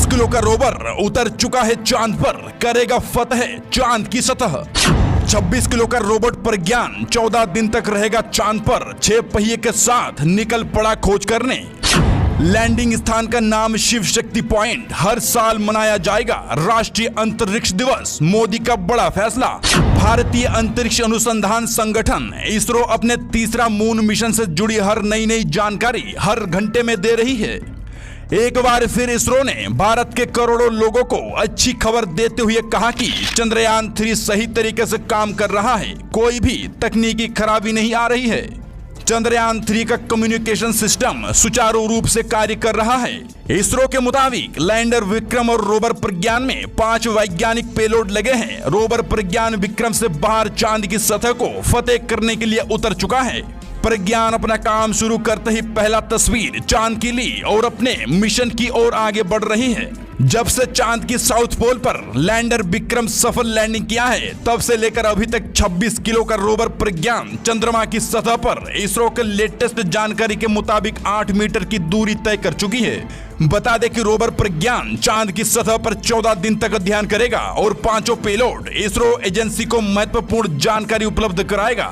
26 kilo का rover उतर चुका है चांद पर, करेगा फतह चांद की सतह। 26 किलो का रोबोट प्रज्ञान 14 दिन तक रहेगा चांद पर, 6 पहिए के साथ निकल पड़ा खोज करने। लैंडिंग स्थान का नाम शिव शक्ति पॉइंट, हर साल मनाया जाएगा राष्ट्रीय अंतरिक्ष दिवस, मोदी का बड़ा फैसला। भारतीय अंतरिक्ष अनुसंधान संगठन इसरो अपने तीसरा मून मिशन से जुड़ी हर नई जानकारी हर घंटे में दे रही है। एक बार फिर इसरो ने भारत के करोड़ों लोगों को अच्छी खबर देते हुए कहा कि चंद्रयान 3 सही तरीके से काम कर रहा है, कोई भी तकनीकी खराबी नहीं आ रही है। चंद्रयान 3 का कम्युनिकेशन सिस्टम सुचारू रूप से कार्य कर रहा है। इसरो के मुताबिक लैंडर विक्रम और रोवर प्रज्ञान में 5 वैज्ञानिक पेलोड लगे हैं। रोवर प्रज्ञान विक्रम से बाहर चांद की सतह को फतेह करने के लिए उतर चुका है। प्रज्ञान अपना काम शुरू करते ही पहला तस्वीर चांद की ली और अपने मिशन की ओर आगे बढ़ रही है। जब से चांद की साउथ पोल पर लैंडर विक्रम सफल लैंडिंग किया है, तब से लेकर अभी तक 26 किलो का रोवर प्रज्ञान चंद्रमा की सतह पर इसरो के लेटेस्ट जानकारी के मुताबिक 8 मीटर की दूरी तय कर चुकी है। बता दें कि रोवर प्रज्ञान चांद की सतह पर 14 दिन तक अध्ययन करेगा और 5 पेलोड इसरो एजेंसी को महत्वपूर्ण जानकारी उपलब्ध कराएगा।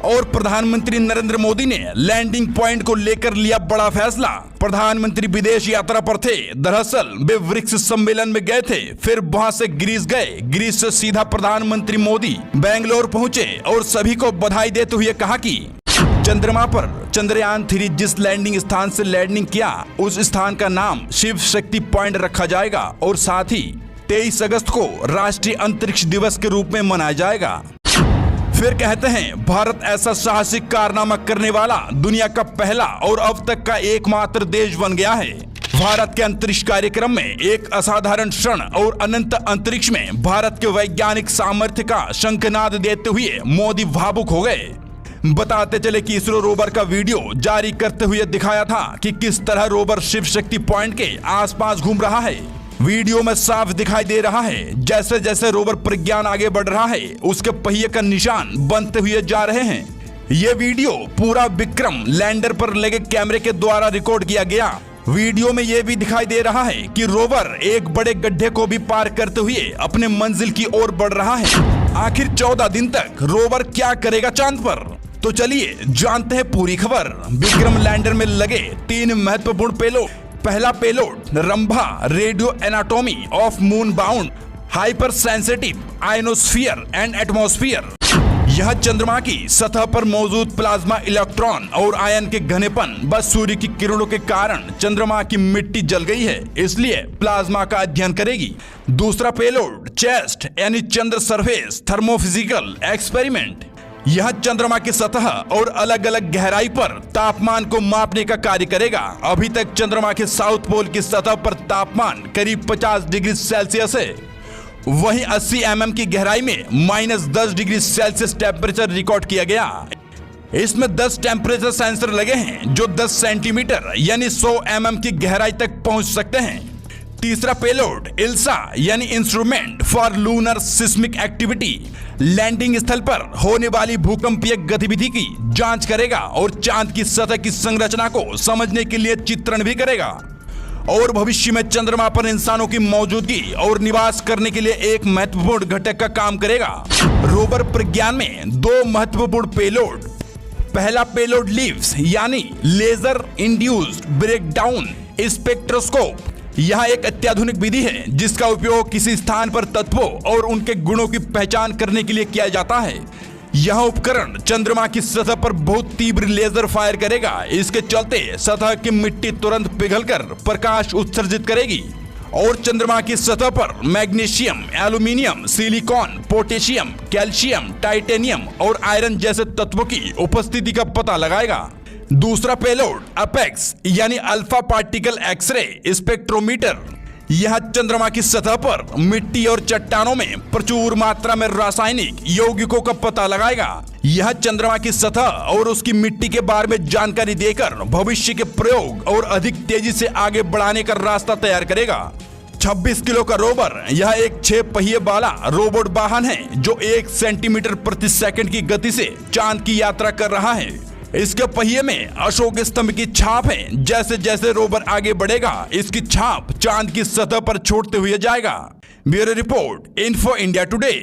और प्रधानमंत्री नरेंद्र मोदी ने लैंडिंग पॉइंट को लेकर लिया बड़ा फैसला। प्रधानमंत्री विदेश यात्रा पर थे। दरअसल वे ब्रिक्स सम्मेलन में गए थे, फिर वहां से ग्रीस गए। ग्रीस से सीधा प्रधानमंत्री मोदी बेंगलोर पहुंचे और सभी को बधाई देते हुए कहा कि चंद्रमा पर चंद्रयान 3 जिस लैंडिंग स्थान से लैंडिंग किया, उस स्थान का नाम शिव शक्ति पॉइंट रखा जाएगा और साथ ही 23 अगस्त को राष्ट्रीय अंतरिक्ष दिवस के रूप में मनाया जाएगा। फिर कहते हैं, भारत ऐसा साहसिक कारनामा करने वाला दुनिया का पहला और अब तक का एकमात्र देश बन गया है। भारत के अंतरिक्ष कार्यक्रम में एक असाधारण क्षण और अनंत अंतरिक्ष में भारत के वैज्ञानिक सामर्थ्य का शंखनाद देते हुए मोदी भावुक हो गए। बताते चले कि इसरो रोवर का वीडियो जारी करते हुए दिखाया था कि किस तरह रोवर शिव शक्ति पॉइंट के आसपास घूम रहा है। वीडियो में साफ दिखाई दे रहा है जैसे जैसे रोवर प्रज्ञान आगे बढ़ रहा है, उसके पहिए का निशान बनते हुए जा रहे हैं। ये वीडियो पूरा विक्रम लैंडर पर लगे कैमरे के द्वारा रिकॉर्ड किया गया। वीडियो में ये भी दिखाई दे रहा है कि रोवर एक बड़े गड्ढे को भी पार करते हुए अपने मंजिल की ओर बढ़ रहा है। आखिर 14 दिन तक रोवर क्या करेगा चांद पर? तो चलिए जानते हैं पूरी खबर। विक्रम लैंडर में लगे 3 महत्वपूर्ण पेलोड। पहला payload Rambha, radio anatomy of moon bound hyper sensitive ionosphere and atmosphere. यह चंद्रमा की सतह पर मौजूद प्लाज्मा इलेक्ट्रॉन और आयन के घनेपन व सूर्य की किरणों के कारण चंद्रमा की मिट्टी जल गई है, इसलिए प्लाज्मा का अध्ययन करेगी। दूसरा पेलोड चेस्ट यानी चंद्र सरफेस थर्मोफिजिकल एक्सपेरिमेंट। यह चंद्रमा की सतह और अलग अलग गहराई पर तापमान को मापने का कार्य करेगा। अभी तक चंद्रमा के साउथ पोल की सतह पर तापमान करीब 50 डिग्री सेल्सियस है, वहीं 80 mm की गहराई में -10 डिग्री सेल्सियस टेम्परेचर रिकॉर्ड किया गया। इसमें 10 टेम्परेचर सेंसर लगे हैं जो 10 सेंटीमीटर यानी 100 mm की गहराई तक पहुंच सकते हैं। तीसरा पेलोड इल्सा यानी instrument for lunar seismic activity landing स्थल पर होने वाली भूकंपीय गतिविधि की जांच करेगा और चांद की सतह की संरचना को समझने के लिए चित्रण भी करेगा और भविष्य में चंद्रमा पर इंसानों की मौजूदगी और निवास करने के लिए एक महत्वपूर्ण घटक का काम करेगा। रोवर प्रज्ञान में 2 महत्वपूर्ण पेलोड। पहला पेलोड लीव्स यानी लेजर इंड्यूस्ड ब्रेकडाउन स्पेक्ट्रोस्कोप। यह एक अत्याधुनिक विधि है जिसका उपयोग किसी स्थान पर तत्वों और उनके गुणों की पहचान करने के लिए किया जाता है। यह उपकरण चंद्रमा की सतह पर बहुत तीव्र लेजर फायर करेगा। इसके चलते सतह की मिट्टी तुरंत पिघलकर प्रकाश उत्सर्जित करेगी और चंद्रमा की सतह पर magnesium, aluminium, silicon, potassium, calcium, titanium और आयरन जैसे तत्वों की उपस्थिति का पता लगाएगा। दूसरा पेलोड अपेक्स यानी अल्फा पार्टिकल एक्सरे स्पेक्ट्रोमीटर। यह चंद्रमा की सतह पर मिट्टी और चट्टानों में प्रचुर मात्रा में रासायनिक यौगिकों का पता लगाएगा। यह चंद्रमा की सतह और उसकी मिट्टी के बारे में जानकारी देकर भविष्य के प्रयोग और अधिक तेजी से आगे बढ़ाने का रास्ता तैयार करेगा। 26 किलो का रोवर यह एक 6 पहिए वाला रोबोट वाहन है जो 1 सेंटीमीटर प्रति सेकंड की गति से चांद की यात्रा कर रहा है। इसके पहिए में अशोक स्तंभ की छाप है। जैसे जैसे रोवर आगे बढ़ेगा, इसकी छाप चांद की सतह पर छोड़ते हुए जाएगा। Bureau report, info India today.